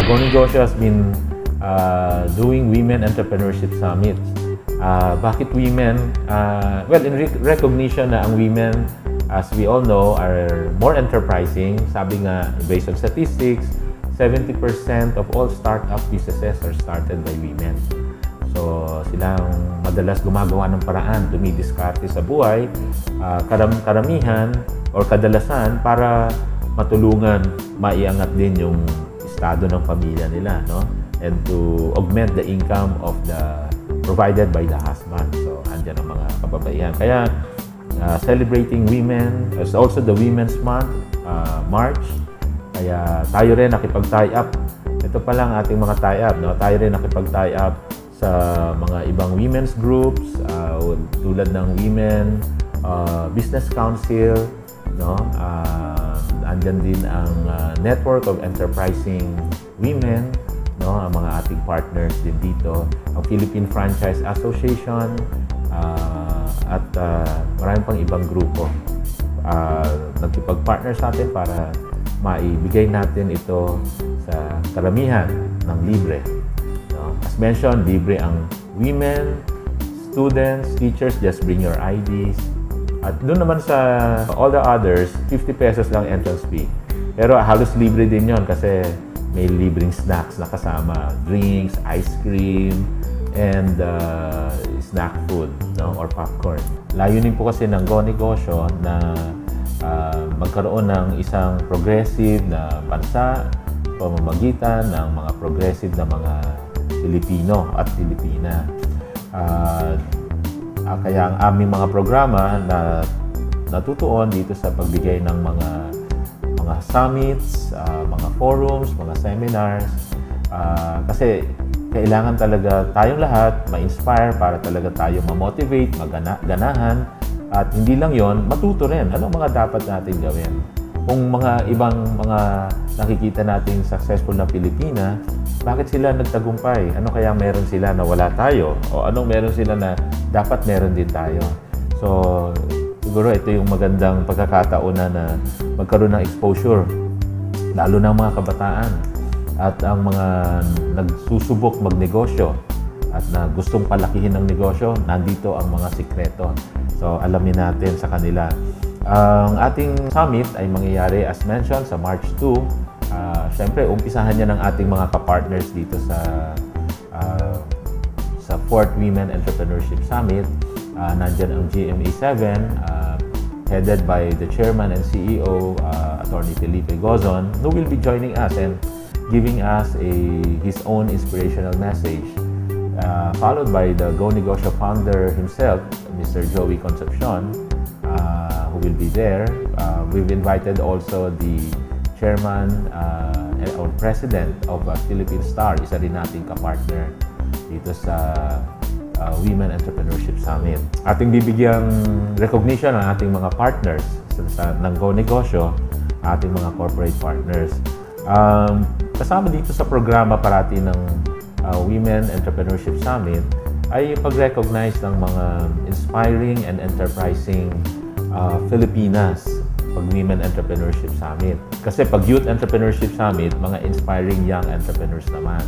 GoNegosyo has been doing Women Entrepreneurship Summits. Bakit women? Well, in recognition na ang women, as we all know, are more enterprising. Sabi nga, based on statistics, 70% of all startup businesses are started by women. So, silang madalas gumagawa ng paraan, dumidiskarte sa buhay, karamihan or kadalasan para matulungan, maiangat din yung estado ng pamilya nila, no? And to augment the income of the provided by the husband. So, andyan ang mga kababaihan. Kaya, celebrating women is also the Women's Month, March. Kaya tayo rin nakipag-tie up. Ito pa lang ating mga tie up, no? Tayo rin nakipag-tie up sa mga ibang women's groups, tulad ng Women Business Council, no? Andyan din ang Network of Enterprising Women, no? Ang mga ating partners din dito, ang Philippine Franchise Association, at marami pang ibang grupo. Nagkipag-partner sa atin para maibigay natin ito sa karamihan ng libre. No? As mentioned, libre ang women, students, teachers, just bring your IDs. At doon naman sa all the others, 50 pesos lang entrance fee. Pero halos libre din yon kasi may libreng snacks na kasama, drinks, ice cream, and snack food, no? Or popcorn. Layunin po kasi ng GoNegosyo na magkaroon ng isang progressive na bansa, pamamagitan ng mga progressive na mga Pilipino at Pilipina. Kaya ang aming mga programa na natutuon dito sa pagbigay ng mga summits, mga forums, mga seminars, kasi kailangan talaga tayong lahat ma-inspire para talaga tayo ma-motivate, maganahan, at hindi lang yon, matuto rin anong mga dapat natin gawin. Kung mga ibang mga nakikita nating successful na Pilipina, bakit sila nagtagumpay? Ano kaya meron sila na wala tayo? O anong meron sila na dapat meron din tayo? So, siguro ito yung magandang pagkakataon na magkaroon ng exposure, lalo ng mga kabataan at ang mga nagsusubok magnegosyo at na gustong palakihin ng negosyo, nandito ang mga sikreto. So, alamin natin sa kanila. Ang ating summit ay mangyayari as mentioned sa March 2. Siyempre, umpisahan niya ng ating mga kapartners dito sa 4th Women Entrepreneurship Summit. Nandyan ang GMA7, headed by the Chairman and CEO, Attorney Felipe Gozon, who will be joining us and giving us his own inspirational message. Followed by the GoNegosyo founder himself, Mr. Joey Concepcion, who will be there. We've invited also the chairman or president of Philippine Star, isa rin nating kapartner dito sa Women Entrepreneurship Summit. Ating bibigyang recognition ang ating mga partners ng GoNegosyo, ating mga corporate partners. Kasama dito sa programa parati ng Women Entrepreneurship Summit ay pag-recognize ng mga inspiring and enterprising Filipinas pag Women Entrepreneurship Summit. Kasi pag Youth Entrepreneurship Summit, mga inspiring young entrepreneurs naman.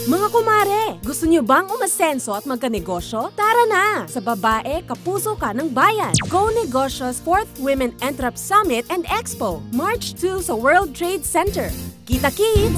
Mga kumare, gusto nyo bang umasenso at magkanegosyo? Tara na! Sa babae, kapuso ka ng bayan. GoNegosyo's 4th Women Entrep Summit and Expo, March 2 sa World Trade Center. Kita kids!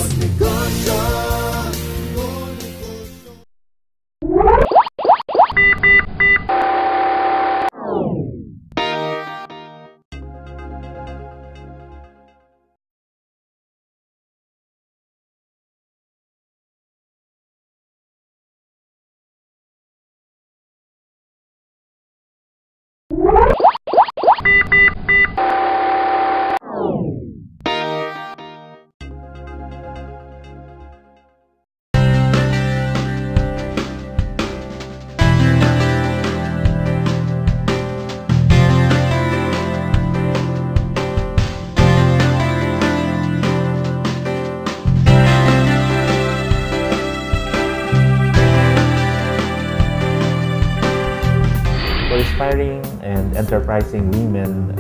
Inspiring and enterprising women,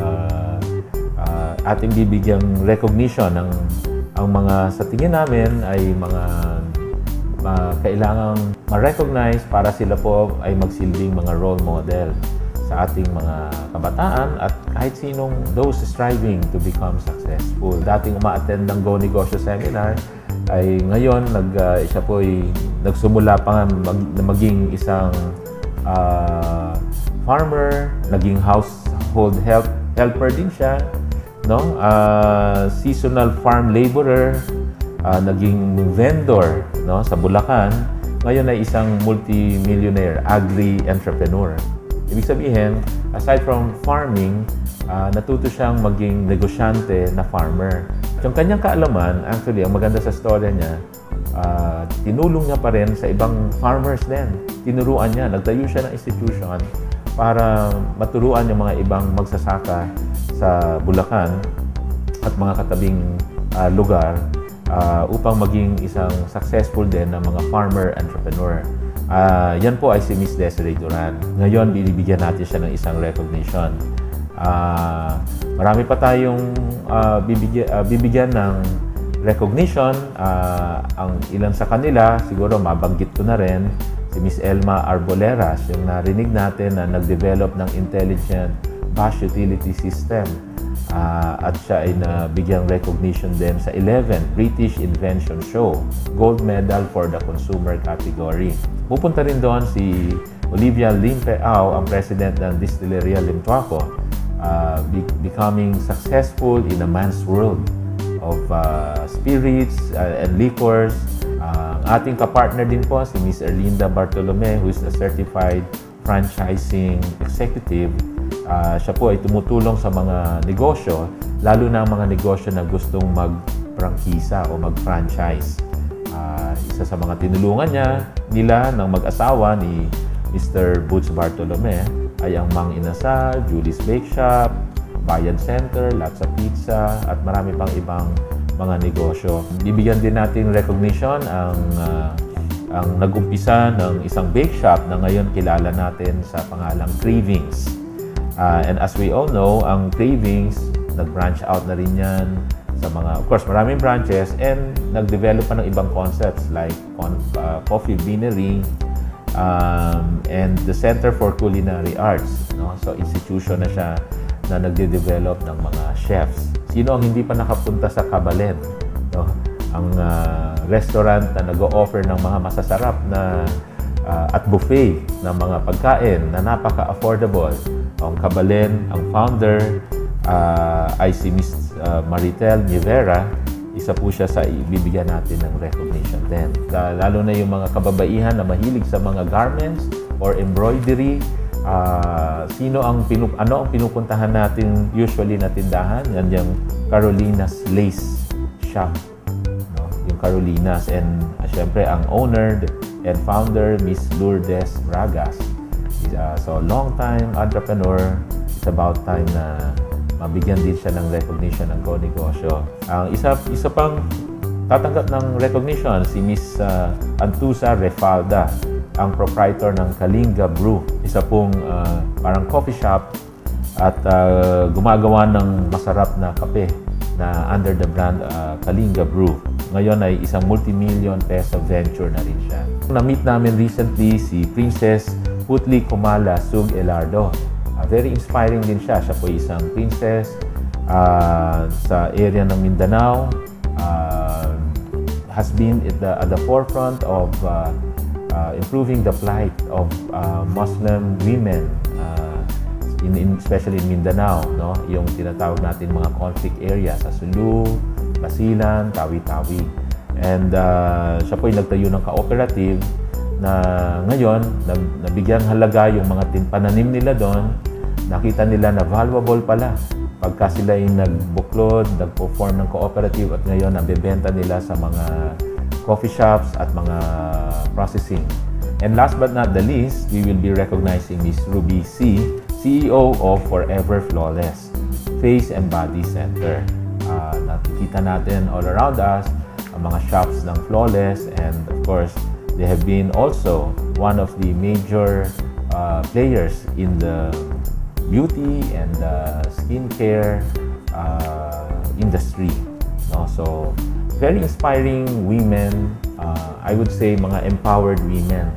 ating bibigyang recognition ng ang mga sa tingin namin ay mga kailangang ma-recognize para sila po ay magsilbing mga role model sa ating mga kabataan at kahit sinong those striving to become successful. Dating uma-attend ng Go Negosyo Seminar ay ngayon siya po ay nagsumula pa nga na maging isang farmer, naging household helper din siya, no? Seasonal farm laborer, naging vendor, no, sa Bulacan. Ngayon ay isang multi-millionaire agri-entrepreneur. Ibig sabihin, aside from farming, natuto siyang maging negosyante na farmer. Yung kanyang kaalaman, actually, ang maganda sa storya niya, tinulong niya pa rin sa ibang farmers din. Tinuruan niya, nagtayo siya ng institution para maturuan yung mga ibang magsasaka sa Bulacan at mga katabing lugar upang maging isang successful din na mga farmer entrepreneur. Yan po ay si Miss Desiree Duran. Ngayon, binibigyan natin siya ng isang recognition. Marami pa tayong bibigyan ng recognition. Ang ilan sa kanila, siguro mabanggit ko na rin, si Miss Elma Arboleras, yung narinig natin na nag-develop ng Intelligent Bus Utility System. At siya ay nabigyang recognition din sa 11th British Invention Show, gold medal for the consumer category. Pupunta rin doon si Olivia Limpeao, ang president ng Distilleria Limtuaco, becoming successful in a man's world of spirits and liquors. Ang ating kapartner din po si Miss Erlinda Bartolome, who is a certified franchising executive. Siya po ay tumutulong sa mga negosyo, lalo na ang mga negosyo na gustong mag-prangkisa o mag-franchise. Isa sa mga tinulungan nila ng mag-asawa ni Mr. Butch Bartolome ay ang Mang Inasal, Julie's Bake Shop, Bayan Center, Latsa Pizza, at marami pang ibang mga negosyo. Bibigyan din natin recognition ang nag-umpisa ng isang bake shop na ngayon kilala natin sa pangalang Cravings. And as we all know, ang Cravings, nag-branch out na rin yan sa mga, of course, maraming branches, and nag-develop pa ng ibang concepts like coffee beanery and the Center for Culinary Arts. No? So, institution na siya na nagde-develop ng mga chefs. Sino ang hindi pa nakapunta sa Kabalen? No? Ang restaurant na nag-o-offer ng mga masasarap na at buffet ng mga pagkain na napaka-affordable. Ang Kabalen, ang founder ay si Miss Maritel Nivera. Isa po siya sa ibibigyan natin ng recognition din. Lalo na yung mga kababaihan na mahilig sa mga garments or embroidery. Ano ang pinupuntahan natin usually na tindahan? Yan yung Carolina's Lace Shop. No? Yung Carolina's, and syempre ang owner and founder, Miss Lourdes Bragas. So, long-time entrepreneur. It's about time na mabigyan din siya ng recognition ng Go Negosyo. Ang isa pang tatanggap ng recognition, si Miss Antusa Refalda, ang proprietor ng Kalinga Brew. Isa pong parang coffee shop at gumagawa ng masarap na kape na under the brand Kalinga Brew. Ngayon ay isang multi-million peso venture na rin siya. Na-meet namin recently si Princess Putli Kumala Sug Elardo. Very inspiring din siya. Siya po isang princess sa area ng Mindanao. Has been at the forefront of improving the plight of Muslim women, especially in Mindanao, no? Yung tinatawag natin mga conflict area sa Sulu, Basilan, Tawi-Tawi. And siya po ay nagtayo ng cooperative na ngayon nabigyan halaga yung mga pananim nila doon. Nakita nila na valuable pala pagka sila ay nagbuklod, nagpo-form ng cooperative, at ngayon nabebenta nila sa mga coffee shops at mga processing. And last but not the least, we will be recognizing Miss Ruby C., CEO of Forever Flawless Face and Body Center. Nakikita natin all around us ang mga shops ng Flawless, and of course, they have been also one of the major players in the beauty and skincare industry. No? So, very inspiring women, I would say mga empowered women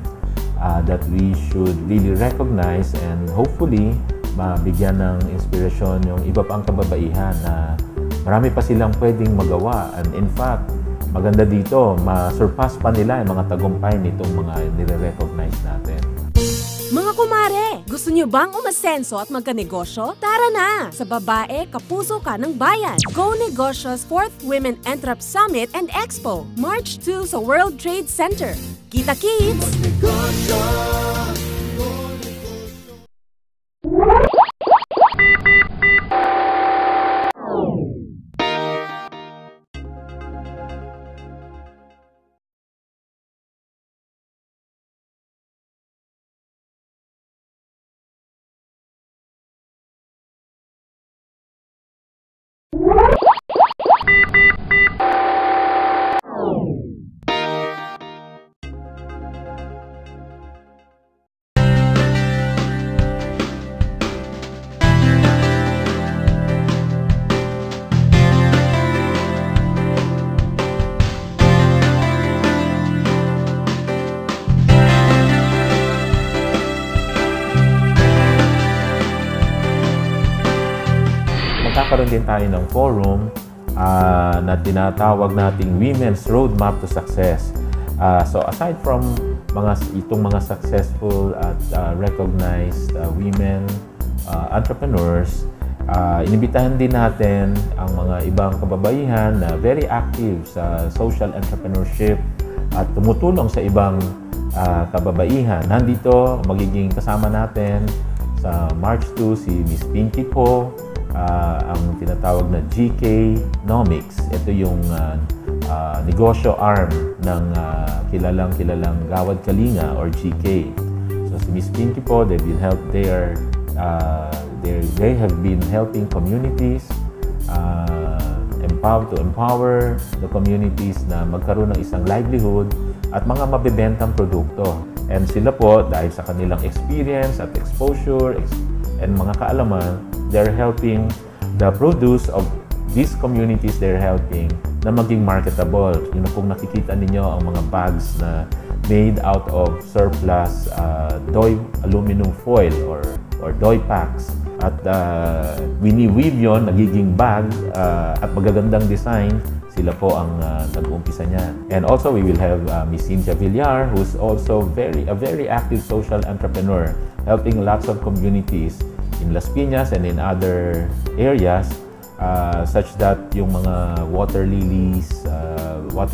that we should really recognize and hopefully mabigyan ng inspirasyon yung iba pang kababaihan na marami pa silang pwedeng magawa. And in fact, maganda dito, ma-surpass pa nila yung mga tagumpay nitong mga nire-recognize natin. Mga kumare, gusto nyo bang umasenso at magkanegosyo? Tara na! Sa babae, kapuso ka ng bayan. Go Negosyo's 4th Women Entrep Summit and Expo, March 2 sa World Trade Center. Kita-kits! Magkakaroon din tayo ng forum na tinatawag nating Women's Roadmap to Success. So aside from itong mga successful at recognized women entrepreneurs, inibitahan din natin ang mga ibang kababaihan na very active sa social entrepreneurship at tumutulong sa ibang kababaihan. Nandito, magiging kasama natin sa March 2 si Miss Pinky Po, ang tinatawag na GK Nomics. Ito yung negosyo arm ng kilalang Gawad Kalinga or GK. So si Miss Pinky po, they have been helping communities to empower the communities na magkaroon ng isang livelihood at mga mabebentang produkto. And sila po, dahil sa kanilang experience at exposure and mga kaalaman, they're helping the produce of these communities they're helping na maging marketable. Yun na kung nakikita ninyo ang mga bags na made out of surplus Doy aluminum foil or Doy packs. At wini-weave yun, nagiging bag at magagandang design. Sila po ang nag-uumpisa niyan. And also, we will have Miss Cynthia Villar, who's also a very active social entrepreneur, helping lots of communities in Las Piñas and in other areas, such that yung mga water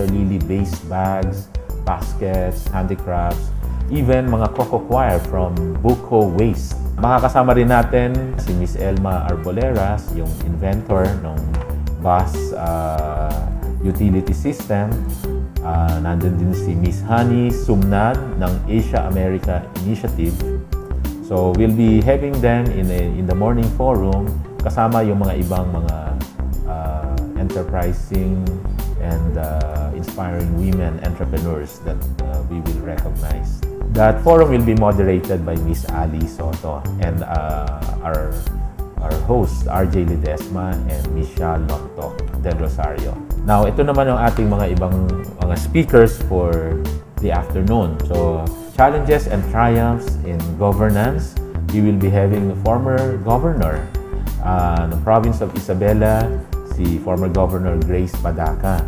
lily-based bags, baskets, handicrafts, even mga coco coir from buko waste. Makakasama rin natin si Miss Elma Arboleras, yung inventor ng bus utility system. Nandun din si Miss Honey Sumnad ng Asia America Initiative. So we'll be having them in the morning forum kasama yung mga ibang mga enterprising and inspiring women entrepreneurs that we will recognize. That forum will be moderated by Miss Ali Soto and our hosts RJ Ledesma and Miss Shal Lonto del Rosario. Now ito naman ang ating mga ibang mga speakers for the afternoon. So challenges and triumphs in governance. We will be having the former governor ng province of Isabela, si former Governor Grace Padaka,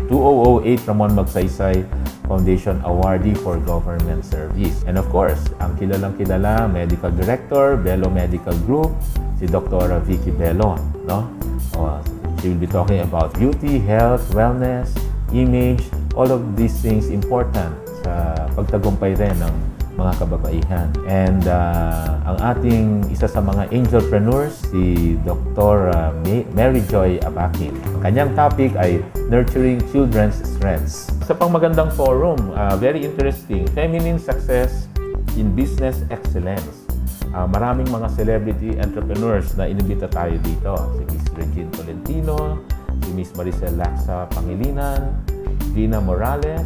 2008 Ramon Magsaysay Foundation Awardee for Government Service. And of course, ang kilalang-kilala Medical Director, Bello Medical Group, si Dr. Vicky Bello. No? She will be talking about beauty, health, wellness, image, all of these things important sa pagtagumpay rin ng mga kababaihan. And ang ating isa sa mga angelpreneurs, si Dr. Mary Joy Abakin. Ang kanyang topic ay Nurturing Children's Strengths. Sa pangmagandang forum, very interesting, Feminine Success in Business Excellence. Maraming mga celebrity entrepreneurs na inibita tayo dito. Si Miss Regine Tolentino, si Miss Maricel Laksa Pangilinan, Dina Morales,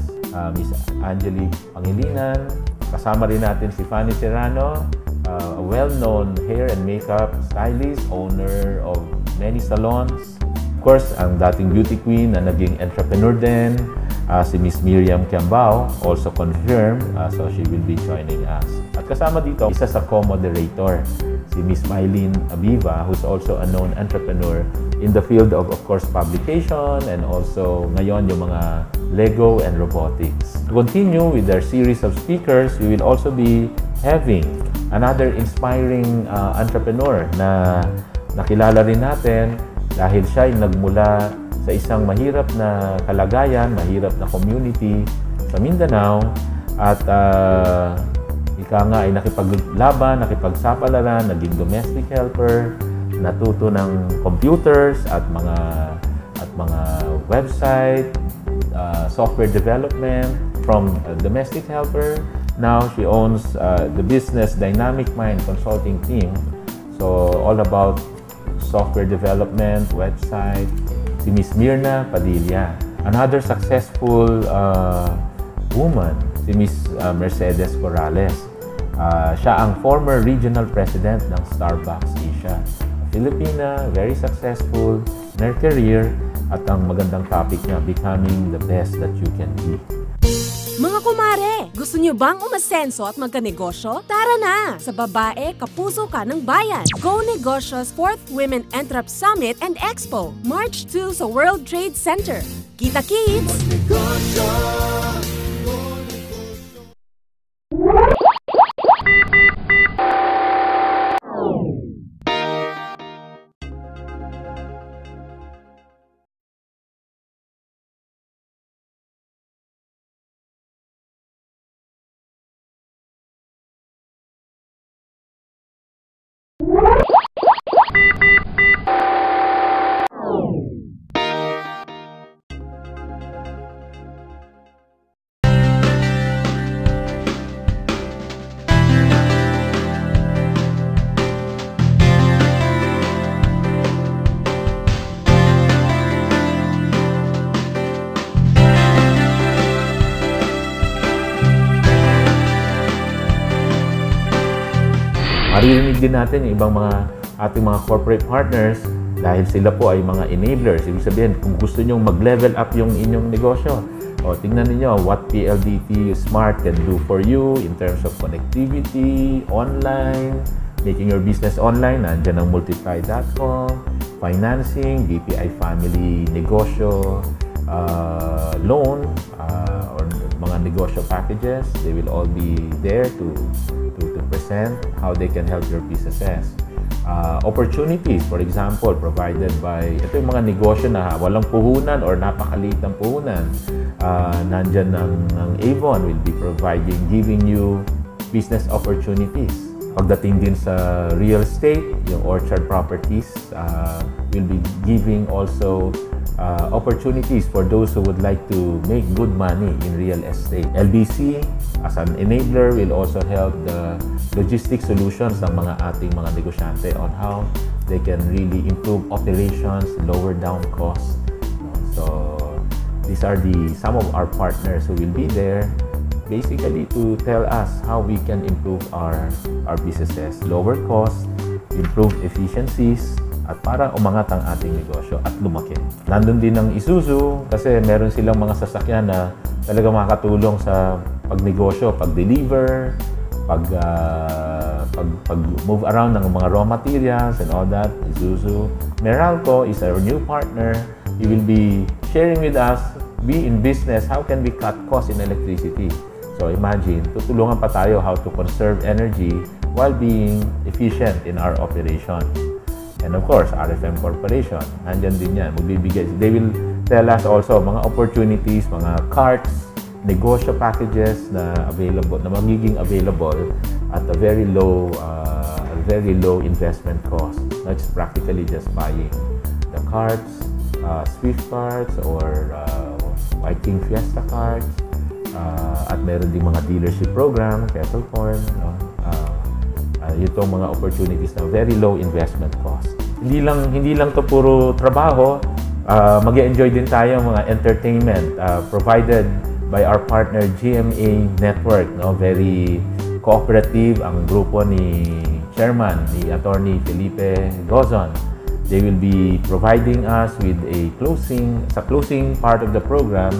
Miss Angelique Pangilinan. Kasama rin natin si Fanny Serrano, a well-known hair and makeup stylist, owner of many salons. Of course, ang dating beauty queen na naging entrepreneur din, si Miss Miriam Kiambao, also confirmed, so she will be joining us. At kasama dito, isa sa co-moderator, si Miss Mylene Abiva, who's also a known entrepreneur in the field of course, publication and also ngayon yung mga Lego and robotics. To continue with our series of speakers, we will also be having another inspiring entrepreneur na nakilala rin natin dahil siya ay nagmula sa isang mahirap na kalagayan, mahirap na community sa Mindanao at ika nga ay nakipaglaban, nakipagsapalaran, naging domestic helper, natuto ng computers at mga website, software development from a domestic helper. Now she owns the business Dynamic Mind Consulting Team. So all about software development, website. Si Miss Mirna Padilla. Another successful woman, si Miss Mercedes Corrales. Siya ang former regional president ng Starbucks Asia. Filipina, very successful in her career at ang magandang topic niya, becoming the best that you can be. Mga kumare, gusto nyo bang umasenso at magkanegosyo? Tara na! Sa babae, kapuso ka ng bayan. Go Negosyo's 4th Women Entrep Summit and Expo, March 2 sa World Trade Center. Kita-kits! Maririnig din natin yung ibang ating mga corporate partners dahil sila po ay mga enablers. Ibig sabihin, kung gusto nyo mag-level up yung inyong negosyo, tingnan niyo what PLDT Smart can do for you in terms of connectivity, online, making your business online. Nandiyan ang multiply.com, financing, BPI Family Negosyo, loan, or mga negosyo packages. They will all be there to present how they can help your businesses. Opportunities, for example, provided by, ito yung mga negosyo na walang puhunan or napakaliit ng puhunan. Nandyan ng Avon will be giving you business opportunities. Pagdating din sa real estate, yung Orchard Properties will be giving also opportunities for those who would like to make good money in real estate. LBC, as an enabler, will also help the logistic solutions ng ating mga negosyante on how they can really improve operations, lower down costs. So these are some of our partners who will be there basically to tell us how we can improve our businesses, lower costs, improve efficiencies, at para umangat ang ating negosyo at lumaki. Nandun din ang Isuzu kasi meron silang mga sasakyan na talaga makakatulong sa pagnegosyo, pag-deliver, pag-move around ng mga raw materials and all that. Isuzu. Meralco is our new partner. He will be sharing with us, be in business, how can we cut costs in electricity? So imagine, tutulungan pa tayo how to conserve energy while being efficient in our operation. And of course, RFM Corporation, nandyan din yan. They will tell us also mga opportunities, mga carts, negosyo packages na magiging available at a very low investment cost. Not just practically just buying the carts, Swift cards or Viking Fiesta cards, at meron din mga dealership program, Kettle Corn, itong mga opportunities na very low investment cost. Hindi lang to puro trabaho, mag-enjoy din tayo mga entertainment provided by our partner GMA Network, very cooperative ang grupo ni Chairman ni Attorney Felipe Gozon. They will be providing us with sa closing part of the program,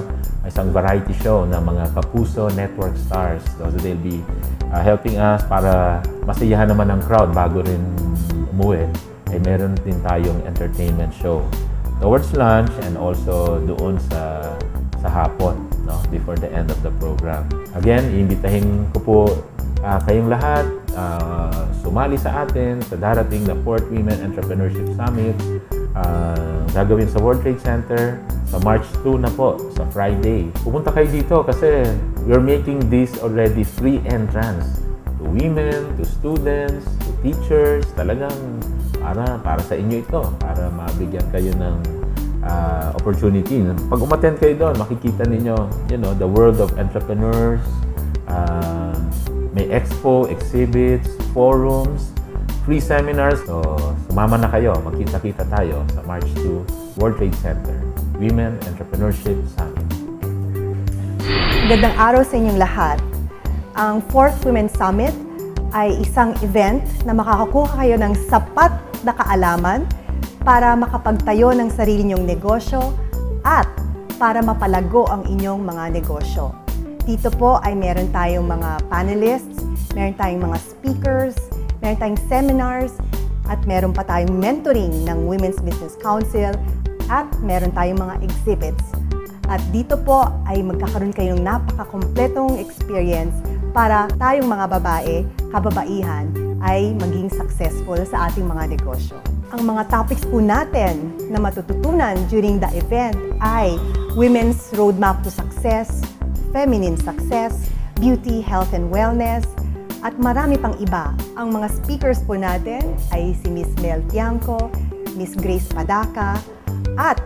isang variety show ng mga Kapuso Network stars. So they'll be helping us para masayahan naman ang crowd bago rin umuwi. Ay meron din tayong entertainment show towards lunch and also doon sa hapon, no, before the end of the program. Again, iimbitahin ko po kayong lahat sumali sa atin sa darating na 4th Women Entrepreneurship Summit gagawin sa World Trade Center sa March 2 na po, sa Friday. Pumunta kayo dito kasi we're making this already free entrance to women, to students, to teachers. Talagang para sa inyo ito, para mabigyan kayo ng opportunity. Pag umattend kayo doon, makikita ninyo, the world of entrepreneurs. May expo, exhibits, forums, free seminars. So, sumama na kayo. Magkita-kita tayo sa March 2, World Trade Center, Women Entrepreneurship Summit. Magandang araw sa inyong lahat. Ang 4th Women Summit ay isang event na makakakuha kayo ng sapat na kaalaman para makapagtayo ng sarili niyong negosyo at para mapalago ang inyong mga negosyo. Dito po ay meron tayong mga panelists, meron tayong mga speakers, meron tayong seminars, at meron pa tayong mentoring ng Women's Business Council, at meron tayong mga exhibits. At dito po ay magkakaroon kayo ng napakakompletong experience para tayong mga babae, kababaihan, ay maging successful sa ating mga negosyo. Ang mga topics po natin na matututunan during the event ay Women's Roadmap to Success, Feminine Success, Beauty, Health and Wellness, at marami pang iba. Ang mga speakers po natin ay si Miss Mel Tiangco, Miss Grace Padaca, at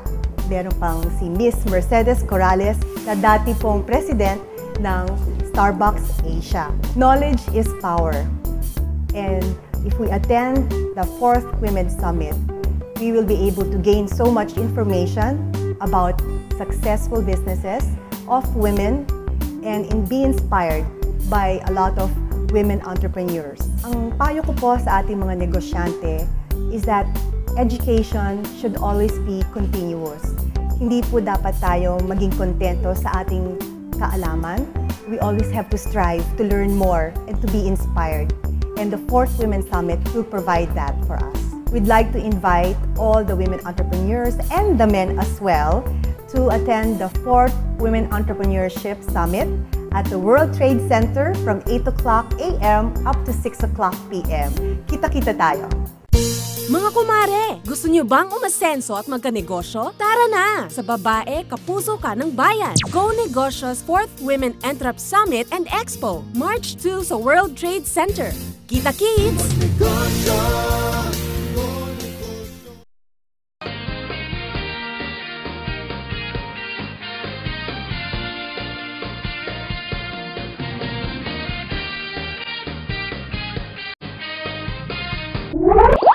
meron pang si Miss Mercedes Corrales na dati pong president ng Starbucks Asia. Knowledge is power. And if we attend the 4th Women's Summit, we will be able to gain so much information about successful businesses of women and be inspired by a lot of women entrepreneurs. Ang payo ko po sa ating mga negosyante is that education should always be continuous. Hindi po dapat tayo maging kontento sa ating kaalaman. We always have to strive to learn more and to be inspired. And the 4th Women's Summit will provide that for us. We'd like to invite all the women entrepreneurs and the men as well to attend the 4th Women Entrepreneurship Summit at the World Trade Center from 8 o'clock a.m. up to 6 o'clock p.m. Kita-kita tayo! Mga kumare, gusto nyo bang umasenso at magkanegosyo? Tara na! Sa babae, kapuso ka ng bayan. Go Negosyo's 4th Women Entrep Summit and Expo, March 2 sa World Trade Center. Kita kids! What?